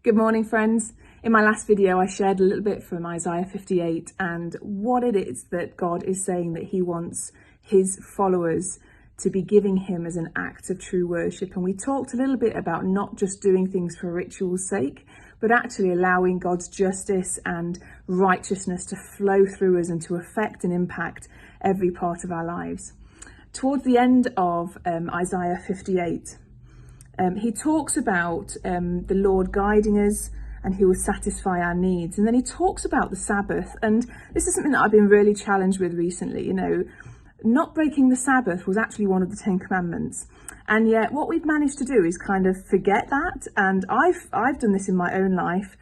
Good morning, friends. In my last video, I shared a little bit from Isaiah 58 and what it is that God is saying that he wants his followers to be giving him as an act of true worship. And we talked a little bit about not just doing things for ritual's sake, but actually allowing God's justice and righteousness to flow through us and to affect and impact every part of our lives. Towards the end of Isaiah 58, he talks about the Lord guiding us and he will satisfy our needs. And then he talks about the Sabbath. And this is something that I've been really challenged with recently. You know, not breaking the Sabbath was actually one of the 10 commandments. And yet what we've managed to do is kind of forget that. And I've done this in my own life.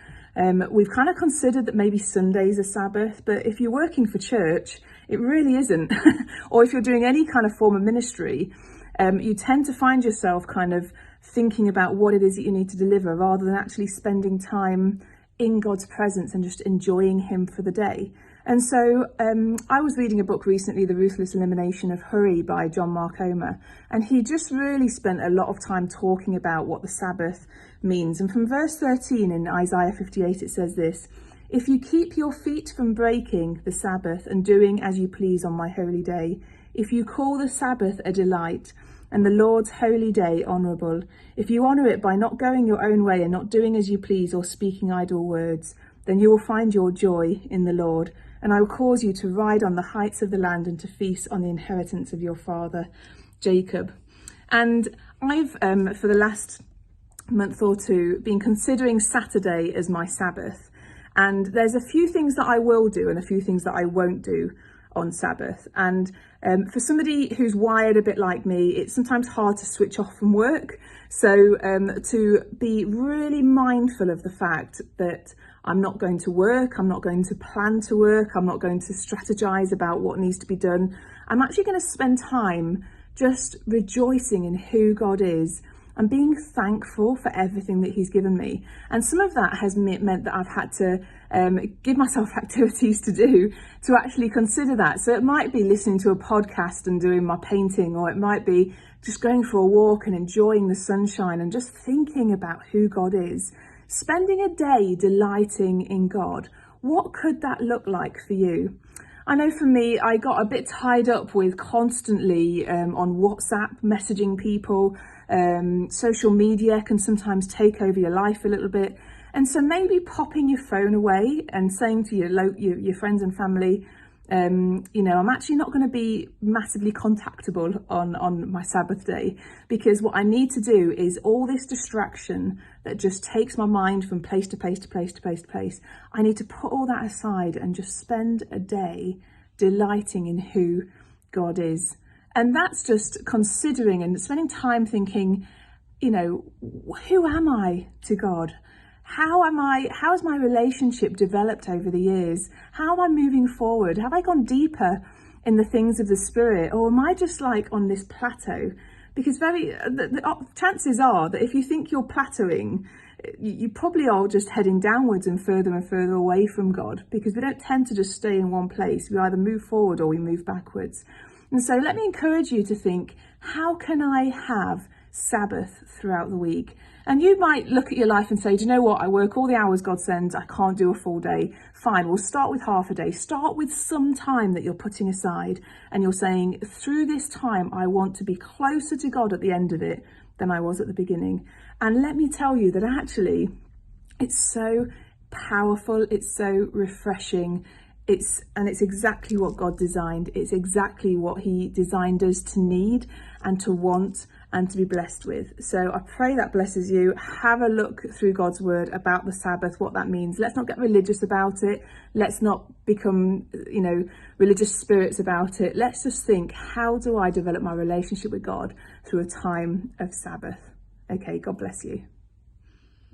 We've kind of considered that maybe Sunday's a Sabbath, but if you're working for church, it really isn't. Or if you're doing any kind of form of ministry, you tend to find yourself kind of thinking about what it is that you need to deliver rather than actually spending time in God's presence and just enjoying him for the day. And so I was reading a book recently, The Ruthless Elimination of Hurry by John Mark Comer, and he just really spent a lot of time talking about what the Sabbath means. And from verse 13 in Isaiah 58, it says this: "If you keep your feet from breaking the Sabbath and doing as you please on my holy day, if you call the Sabbath a delight and the Lord's holy day honourable, if you honour it by not going your own way and not doing as you please or speaking idle words, then you will find your joy in the Lord, and I will cause you to ride on the heights of the land and to feast on the inheritance of your father Jacob." And I've, for the last month or two, been considering Saturday as my Sabbath. And there's a few things that I will do and a few things that I won't do on Sabbath. And for somebody who's wired a bit like me, it's sometimes hard to switch off from work. So to be really mindful of the fact that I'm not going to work, I'm not going to plan to work, I'm not going to strategize about what needs to be done. I'm actually going to spend time just rejoicing in who God is and being thankful for everything that he's given me. And some of that has meant that I've had to give myself activities to do to actually consider that. So it might be listening to a podcast and doing my painting, or it might be just going for a walk and enjoying the sunshine and just thinking about who God is. Spending a day delighting in God. What could that look like for you? I know for me, I got a bit tied up with constantly on WhatsApp messaging people. Social media can sometimes take over your life a little bit. And so maybe popping your phone away and saying to your friends and family, I'm actually not going to be massively contactable on my Sabbath day, because what I need to do is all this distraction that just takes my mind from place to place to place to place to place. I need to put all that aside and just spend a day delighting in who God is. And that's just considering and spending time thinking, who am I to God? How has my relationship developed over the years? How am I moving forward? Have I gone deeper in the things of the Spirit? Or am I just like on this plateau? Because the chances are that if you think you're plateauing, you probably are just heading downwards and further away from God, because we don't tend to just stay in one place. We either move forward or we move backwards. And so let me encourage you to think, how can I have Sabbath throughout the week? And you might look at your life and say, do you know what? I work all the hours God sends. I can't do a full day. Fine, we'll start with half a day. Start with some time that you're putting aside. And you're saying, through this time, I want to be closer to God at the end of it than I was at the beginning. And let me tell you that actually, it's so powerful. It's so refreshing. It's exactly what God designed. It's exactly what he designed us to need and to want and to be blessed with. So I pray that blesses you. Have a look through God's word about the Sabbath, what that means. Let's not get religious about it. Let's not become, religious spirits about it. Let's just think, how do I develop my relationship with God through a time of Sabbath? Okay, God bless you.